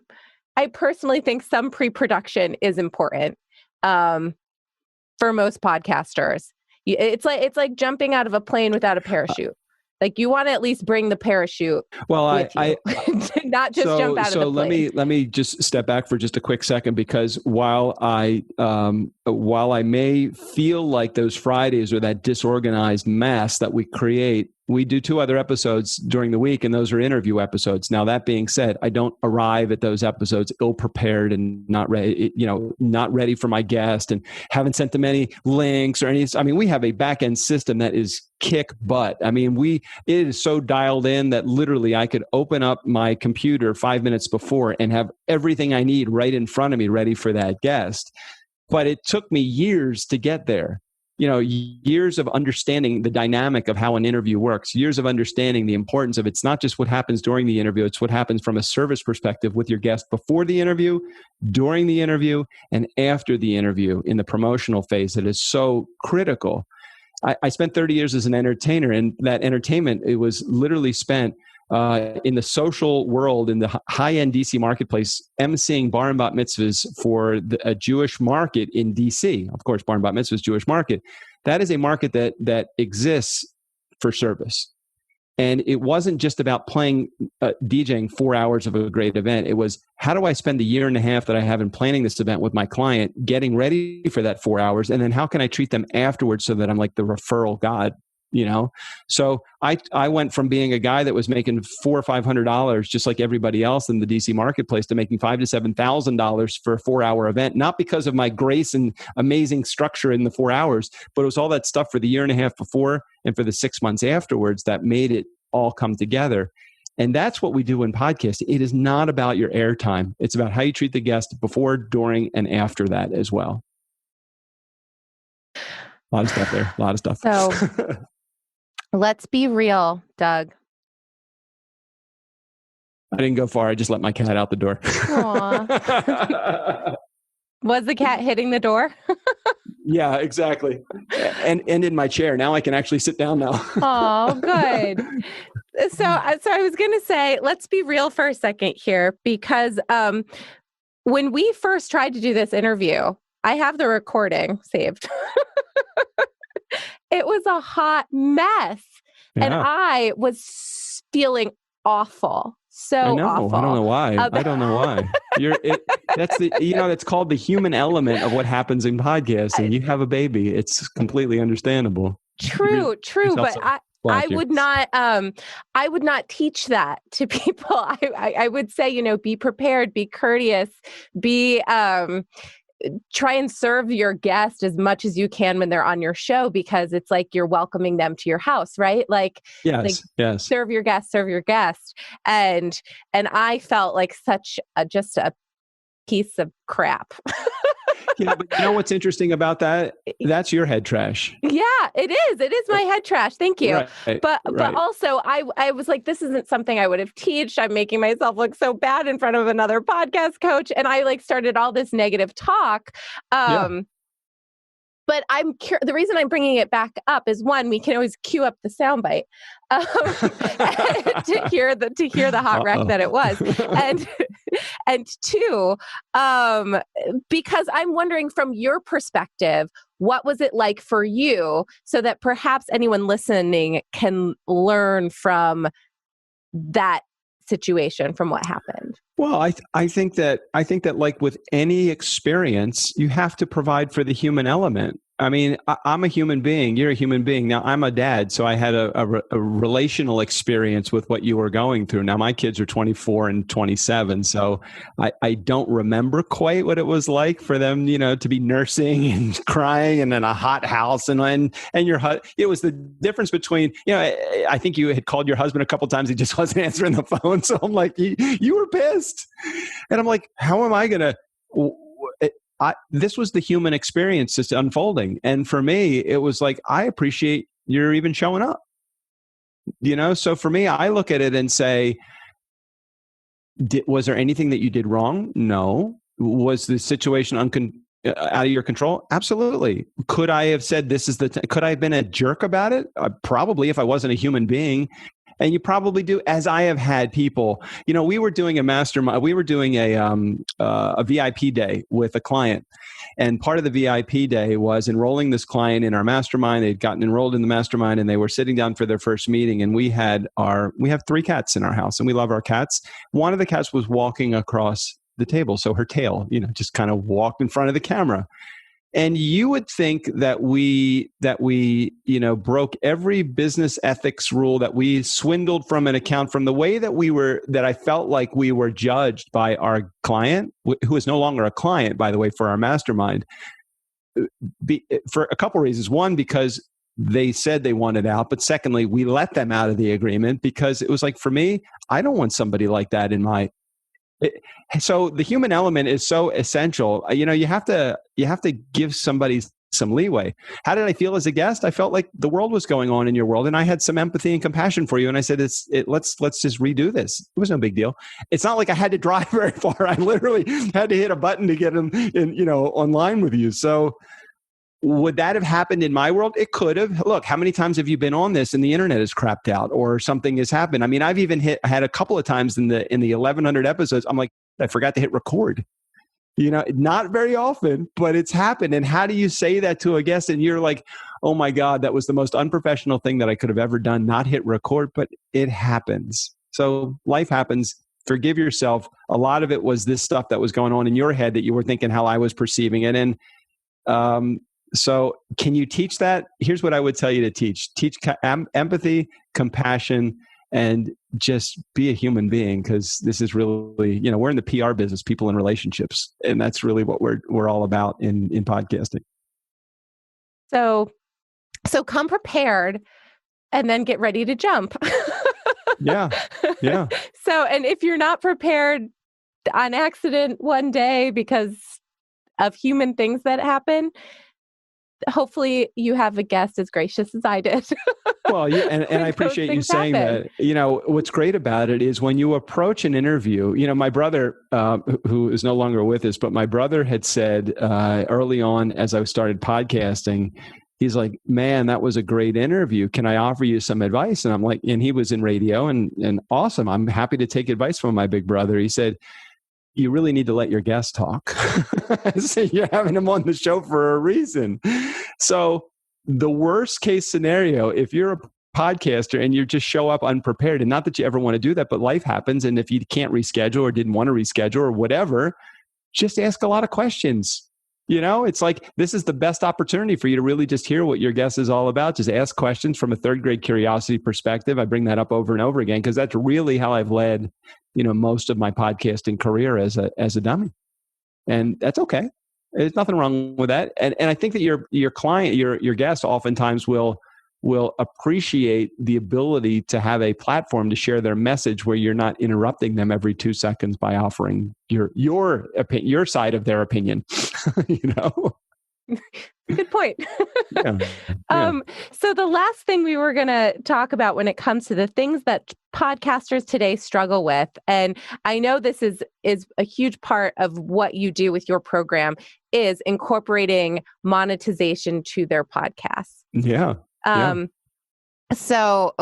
personally think some pre-production is important for most podcasters. It's like jumping out of a plane without a parachute. Like you want to at least bring the parachute with you. Not just jump out of the plane. Let me just step back for just a quick second, because while I may feel like those Fridays are that disorganized mess that we create, we do 2 other episodes during the week, and those are interview episodes. Now, that being said, I don't arrive at those episodes ill-prepared and not ready for my guest, and haven't sent them any links or any. I mean, we have a back-end system that is kick butt. I mean, it is so dialed in that literally I could open up my computer 5 minutes before and have everything I need right in front of me ready for that guest. But it took me years to get there. Years of understanding the dynamic of how an interview works, years of understanding the importance of it's not just what happens during the interview, it's what happens from a service perspective with your guest before the interview, during the interview, and after the interview in the promotional phase that is so critical. I spent 30 years as an entertainer, and that entertainment, it was literally spent in the social world, in the high-end DC marketplace, emceeing bar and bat mitzvahs for a Jewish market in DC. Of course, bar and bat mitzvahs, Jewish market. That is a market that exists for service. And it wasn't just about playing, DJing 4 hours of a great event. It was, how do I spend the year and a half that I have in planning this event with my client, getting ready for that 4 hours? And then how can I treat them afterwards so that I'm like the referral god? So I went from being a guy that was making $400 or $500 just like everybody else in the DC marketplace to making $5,000 to $7,000 for a 4-hour event, not because of my grace and amazing structure in the 4 hours, but it was all that stuff for the year and a half before and for the 6 months afterwards that made it all come together. And that's what we do in podcasting. It is not about your airtime. It's about how you treat the guest before, during, and after that as well. A lot of stuff there. A lot of stuff. So let's be real, Doug. I didn't go far. I just let my cat out the door. Aww. Was the cat hitting the door? Yeah, exactly. And in my chair. Now I can actually sit down now. Oh, good. So I was going to say, let's be real for a second here, because when we first tried to do this interview, I have the recording saved. It was a hot mess. Yeah. And I was feeling awful. So awful. I don't know why. I don't know why. That's called the human element of what happens in podcasting. You have a baby. It's completely understandable. True. But I would not teach that to people. I would say, be prepared, be courteous, try and serve your guest as much as you can when they're on your show, because it's like you're welcoming them to your house, right? Yes. Serve your guest. And I felt like such just a piece of crap. Yeah, but you know what's interesting about that? That's your head trash. Yeah, it is. It is my head trash. Thank you. Right, but also I was like, this isn't something I would have teached. I'm making myself look so bad in front of another podcast coach. And I started all this negative talk. But the reason I'm bringing it back up is, one, we can always cue up the soundbite to hear the hot wreck that it was, and two, because I'm wondering from your perspective, what was it like for you, so that perhaps anyone listening can learn from that situation from what happened? Well, I think that like with any experience, you have to provide for the human element. I mean, I'm a human being. You're a human being. Now, I'm a dad, so I had a relational experience with what you were going through. Now, my kids are 24 and 27, so I don't remember quite what it was like for them, to be nursing and crying and in a hot house and it was the difference between, I think you had called your husband a couple of times. He just wasn't answering the phone. So I'm like, you were pissed. And I'm like, how am I going to... this was the human experience just unfolding. And for me, it was like, I appreciate you're even showing up. So for me, I look at it and say, was there anything that you did wrong? No. Was the situation out of your control? Absolutely. Could I have said could I have been a jerk about it? Probably, if I wasn't a human being. And you probably do, as I have had people, we were doing a mastermind, we were doing a VIP day with a client. And part of the VIP day was enrolling this client in our mastermind. They'd gotten enrolled in the mastermind and they were sitting down for their first meeting. And we have 3 cats in our house and we love our cats. One of the cats was walking across the table. So her tail, just kind of walked in front of the camera. And you would think that we broke every business ethics rule, that we swindled from an account, from the way that I felt like we were judged by our client, who is no longer a client, by the way, for our mastermind, for a couple reasons. One, because they said they wanted out. But secondly, we let them out of the agreement because it was like, for me, I don't want somebody like that in my... So the human element is so essential. You have to give somebody some leeway. How did I feel as a guest? I felt like the world was going on in your world, and I had some empathy and compassion for you. And I said, let's just redo this. It was no big deal. It's not like I had to drive very far. I literally had to hit a button to get them online with you. So would that have happened in my world? It could have. Look, how many times have you been on this and the internet is crapped out or something has happened? I mean, I've even had a couple of times in the 1100 episodes, I'm like, I forgot to hit record. Not very often, but it's happened. And how do you say that to a guest? And you're like, oh my God, that was the most unprofessional thing that I could have ever done, not hit record, but it happens. So life happens. Forgive yourself. A lot of it was this stuff that was going on in your head that you were thinking how I was perceiving it. And, so can you teach that? Here's what I would tell you to teach. Teach empathy, compassion, and just be a human being, because this is really, we're in the PR business, people in relationships. And that's really what we're all about in podcasting. So come prepared and then get ready to jump. Yeah. So, and if you're not prepared on accident one day because of human things that happen, hopefully you have a guest as gracious as I did. Well, yeah, and I appreciate you saying that. What's great about it is when you approach an interview, my brother, who is no longer with us, but my brother had said early on as I started podcasting, he's like, man, that was a great interview. Can I offer you some advice? And I'm like, and he was in radio and awesome. I'm happy to take advice from my big brother. He said, you really need to let your guests talk. So you're having them on the show for a reason. So the worst case scenario, if you're a podcaster and you just show up unprepared, and not that you ever want to do that, but life happens. And if you can't reschedule or didn't want to reschedule or whatever, just ask a lot of questions. It's like, this is the best opportunity for you to really just hear what your guest is all about. Just ask questions from a third grade curiosity perspective. I bring that up over and over again, because that's really how I've led, most of my podcasting career as a dummy. And that's okay. There's nothing wrong with that. And I think that your client, your guest oftentimes will appreciate the ability to have a platform to share their message where you're not interrupting them every 2 seconds by offering your side of their opinion. Good point. Yeah. So the last thing we were going to talk about when it comes to the things that podcasters today struggle with, and I know this is a huge part of what you do with your program, is incorporating monetization to their podcasts. Yeah. So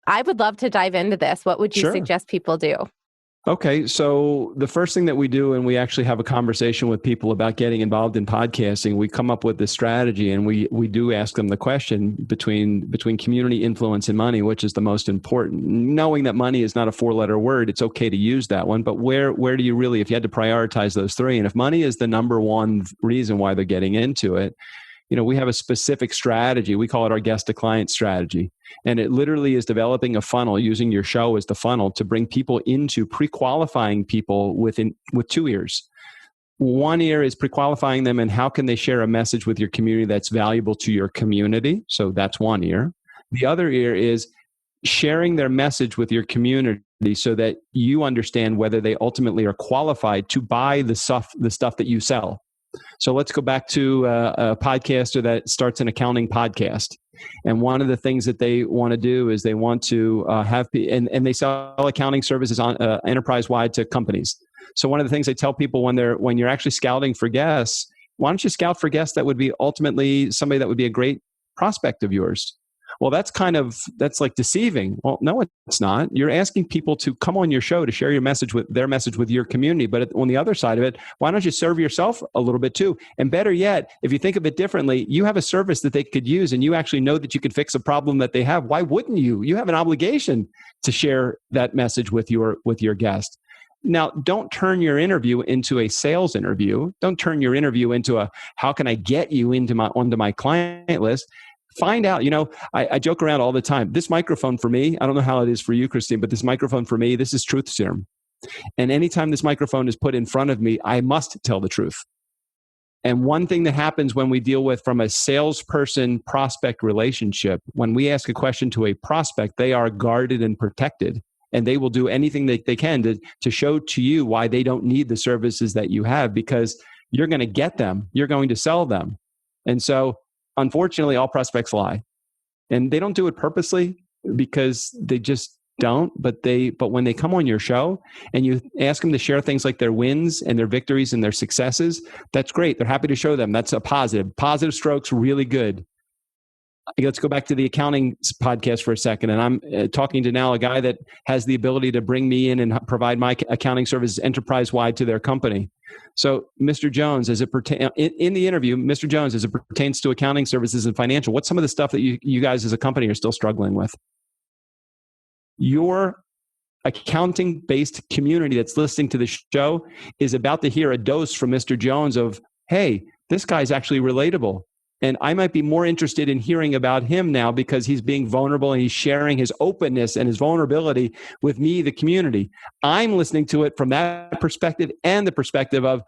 I would love to dive into this. What would you Sure. suggest people do? Okay, so the first thing that we do, and we actually have a conversation with people about getting involved in podcasting, we come up with this strategy, and we do ask them the question between community influence and money, which is the most important. Knowing that money is not a 4-letter word, it's okay to use that one, but where do you really, if you had to prioritize those three, and if money is the number one reason why they're getting into it, we have a specific strategy. We call it our guest to client strategy. And it literally is developing a funnel using your show as the funnel to bring people into pre-qualifying people with 2 ears. One ear is pre-qualifying them and how can they share a message with your community that's valuable to your community. So that's one ear. The other ear is sharing their message with your community so that you understand whether they ultimately are qualified to buy the stuff that you sell. So let's go back to a podcaster that starts an accounting podcast. And one of the things that they want to do is they want to have, and they sell accounting services on enterprise-wide to companies. So one of the things I tell people when you're actually scouting for guests, why don't you scout for guests that would be ultimately somebody that would be a great prospect of yours? Well, that's like deceiving. Well, no, it's not. You're asking people to come on your show to share their message with your community. But on the other side of it, why don't you serve yourself a little bit too? And better yet, if you think of it differently, you have a service that they could use and you actually know that you could fix a problem that they have. Why wouldn't you? You have an obligation to share that message with your guest. Now, don't turn your interview into a sales interview. Don't turn your interview into a, how can I get you onto my client list? Find out, I joke around all the time. This microphone for me, I don't know how it is for you, Christine, but this microphone for me, this is truth serum. And anytime this microphone is put in front of me, I must tell the truth. And one thing that happens when we deal with from a salesperson prospect relationship, when we ask a question to a prospect, they are guarded and protected. And they will do anything that they can to show to you why they don't need the services that you have, because you're going to get them. You're going to sell them. And so, unfortunately, all prospects lie, and they don't do it purposely because they just don't. But when they come on your show and you ask them to share things like their wins and their victories and their successes, that's great. They're happy to show them. That's a positive. Positive strokes, really good. Let's go back to the accounting podcast for a second. And I'm talking to now a guy that has the ability to bring me in and provide my accounting services enterprise-wide to their company. So, Mr. Jones, in the interview, Mr. Jones, as it pertains to accounting services and financial, what's some of the stuff that you guys as a company are still struggling with? Your accounting-based community that's listening to the show is about to hear a dose from Mr. Jones of, hey, this guy's actually relatable. And I might be more interested in hearing about him now because he's being vulnerable and he's sharing his openness and his vulnerability with me, the community. I'm listening to it from that perspective and the perspective of,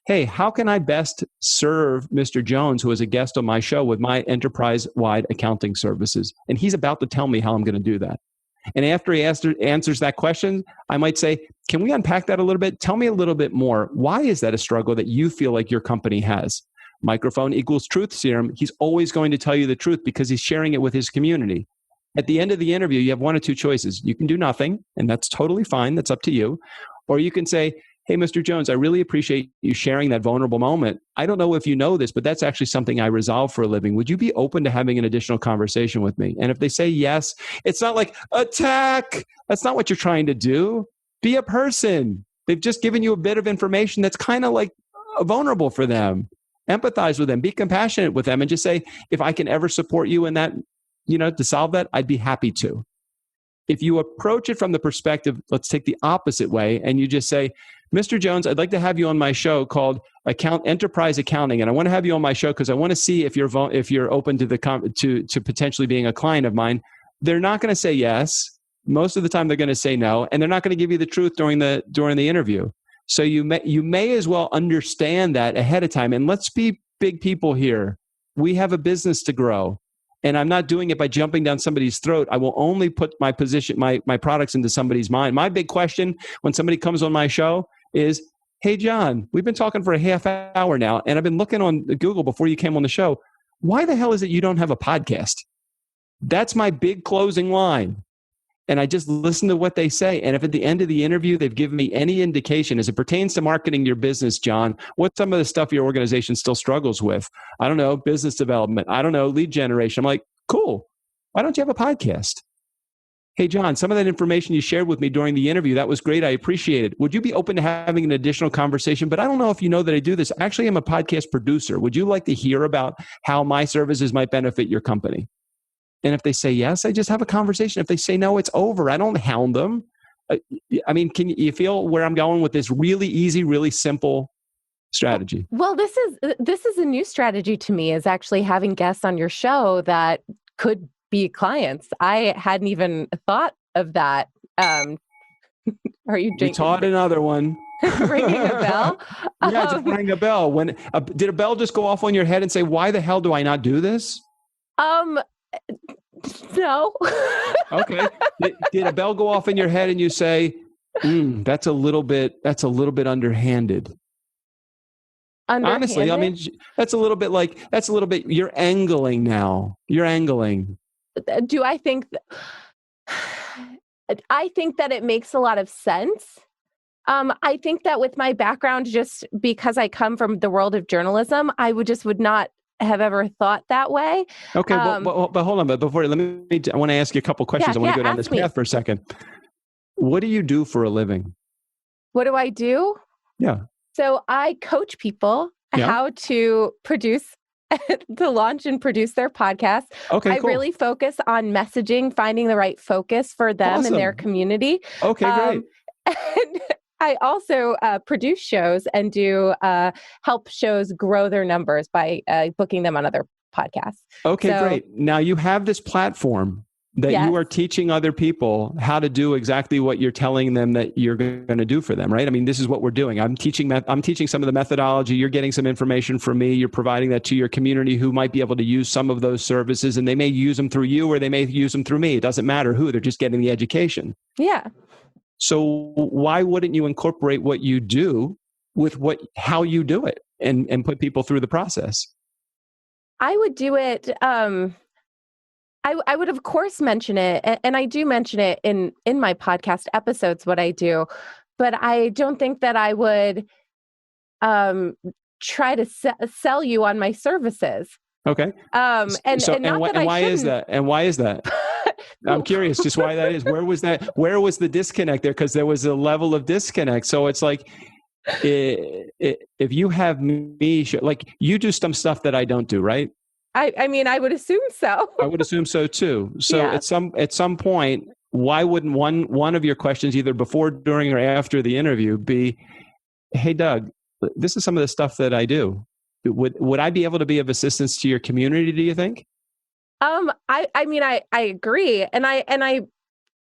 hey, how can I best serve Mr. Jones, who is a guest on my show, with my enterprise-wide accounting services? And he's about to tell me how I'm going to do that. And after he answers that question, I might say, can we unpack that a little bit? Tell me a little bit more. Why is that a struggle that you feel like your company has? Microphone equals truth serum. He's always going to tell you the truth because he's sharing it with his community. At the end of the interview, you have one of two choices. You can do nothing, and that's totally fine. That's up to you. Or you can say, hey, Mr. Jones, I really appreciate you sharing that vulnerable moment. I don't know if you know this, but that's actually something I resolve for a living. Would you be open to having an additional conversation with me? And if they say yes, it's not like attack. That's not what you're trying to do. Be a person. They've just given you a bit of information that's kind of like vulnerable for them. Empathize with them, be compassionate with them, and just say, if I can ever support you in that, to solve that, I'd be happy to. If you approach it from the perspective, let's take the opposite way, and you just say, Mr. Jones, I'd like to have you on my show called Enterprise Accounting, and I want to have you on my show because I want to see if you're open to to potentially being a client of mine. They're not going to say yes. Most of the time, they're going to say no, and they're not going to give you the truth during the interview. So you may as well understand that ahead of time. And let's be big people here. We have a business to grow. And I'm not doing it by jumping down somebody's throat. I will only put my products into somebody's mind. My big question when somebody comes on my show is, hey, John, we've been talking for a half hour now, and I've been looking on Google before you came on the show. Why the hell is it you don't have a podcast? That's my big closing line. And I just listen to what they say. And if at the end of the interview, they've given me any indication as it pertains to marketing your business, John, what's some of the stuff your organization still struggles with? I don't know, business development. I don't know, lead generation. I'm like, cool. Why don't you have a podcast? hey, John, some of that information you shared with me during the interview, that was great. I appreciate it. Would you be open to having an additional conversation? But I don't know if you know that I do this. Actually, I'm a podcast producer. Would you like to hear about how my services might benefit your company? And if they say yes, I just have a conversation. If they say no, it's over. I don't hound them. I mean, can you feel where I'm going with this really easy, really simple strategy? Well, this is a new strategy to me, is actually having guests on your show that could be clients. I hadn't even thought of that. Are you drinking? We taught another one. Ringing a bell? Yeah, just ring a bell. When did a bell just go off on your head and say, "Why the hell do I not do this"? No. Okay. Did a bell go off in your head and you say, "That's a little bit underhanded"? Honestly, I mean, that's a little bit. You're angling now. You're angling. Do I think? I think that it makes a lot of sense. I think that with my background, just because I come from the world of journalism, I would not have ever thought that way. Okay, but hold on. But before, I want to ask you a couple questions. I want to go down this path for a second. What do you do for a living? What do I do? Yeah. So I coach people how to launch and produce their podcast. Okay, I really focus on messaging, finding the right focus for them and their community. Okay, great. And I also produce shows and do help shows grow their numbers by booking them on other podcasts. Okay, great. Now you have this platform that you are teaching other people how to do exactly what you're telling them that you're going to do for them, right? I mean, this is what we're doing. I'm teaching some of the methodology. You're getting some information from me. You're providing that to your community who might be able to use some of those services, and they may use them through you or they may use them through me. It doesn't matter who. They're just getting the education. Yeah. So why wouldn't you incorporate what you do with how you do it and put people through the process? I would do it. I would, of course, mention it, and I do mention it in my podcast episodes, what I do, but I don't think that I would try to sell you on my services. Okay. And why is that? And why is that? I'm curious just why that is. Where was that? Where was the disconnect there? Because there was a level of disconnect. So it's like, if you have me, like you do some stuff that I don't do, right? I mean, I would assume so. I would assume so too. So at some point, why wouldn't one of your questions, either before, during, or after the interview, be, "Hey, Doug, this is some of the stuff that I do. Would I be able to be of assistance to your community? Do you think?" I mean, I agree, and I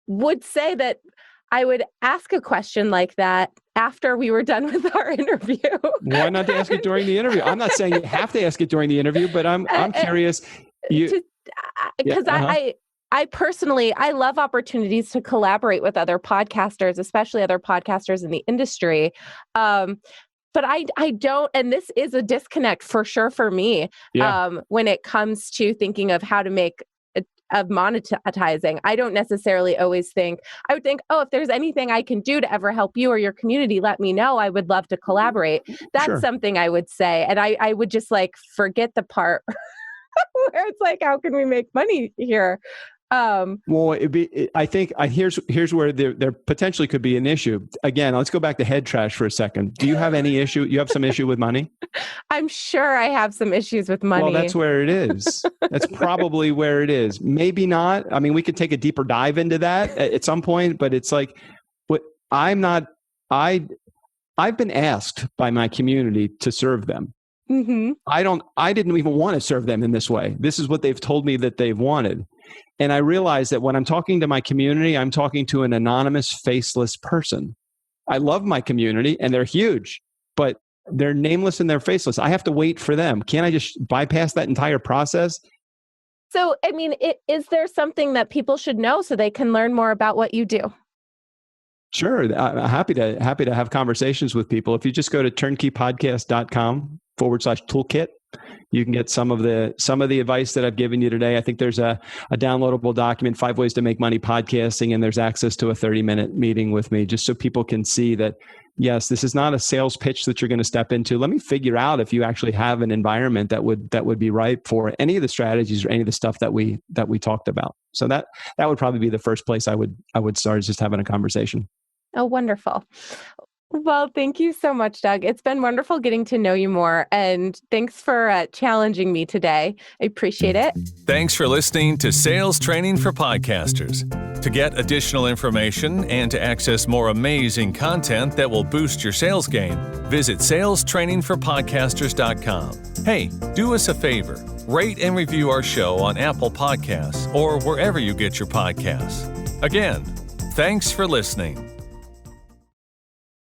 would say that I would ask a question like that after we were done with our interview. Why not to ask it during the interview? I'm not saying you have to ask it during the interview, but I'm curious. Because I personally, I love opportunities to collaborate with other podcasters, especially other podcasters in the industry. But I don't, and this is a disconnect for sure for me when it comes to thinking of how to make of monetizing. I don't necessarily always think, I would think, oh, if there's anything I can do to ever help you or your community, let me know. I would love to collaborate. That's something I would say. And I would just like forget the part where it's like, how can we make money here? Well, I think here's where there potentially could be an issue. Again, let's go back to head trash for a second. Do you have any issue? You have some issue with money? I'm sure I have some issues with money. Well, that's where it is. That's probably where it is. Maybe not. I mean, we could take a deeper dive into that at some point, but it's like, I've been asked by my community to serve them. Mm-hmm. I didn't even want to serve them in this way. This is what they've told me that they've wanted. And I realize that when I'm talking to my community, I'm talking to an anonymous, faceless person. I love my community and they're huge, but they're nameless and they're faceless. I have to wait for them. Can't I just bypass that entire process? So, I mean, is there something that people should know so they can learn more about what you do? Sure. I'm happy to have conversations with people. If you just go to turnkeypodcast.com/ /toolkit. You can get some of the advice that I've given you today. I think there's a downloadable document, 5 Ways to Make Money Podcasting, and there's access to a 30-minute meeting with me, just so people can see that, yes, this is not a sales pitch that you're going to step into. Let me figure out if you actually have an environment that would be ripe for any of the strategies or any of the stuff that we talked about. So that would probably be the first place I would start, is just having a conversation. Oh, wonderful. Well, thank you so much, Doug. It's been wonderful getting to know you more. And thanks for challenging me today. I appreciate it. Thanks for listening to Sales Training for Podcasters. To get additional information and to access more amazing content that will boost your sales game, visit salestrainingforpodcasters.com. Hey, do us a favor. Rate and review our show on Apple Podcasts or wherever you get your podcasts. Again, thanks for listening.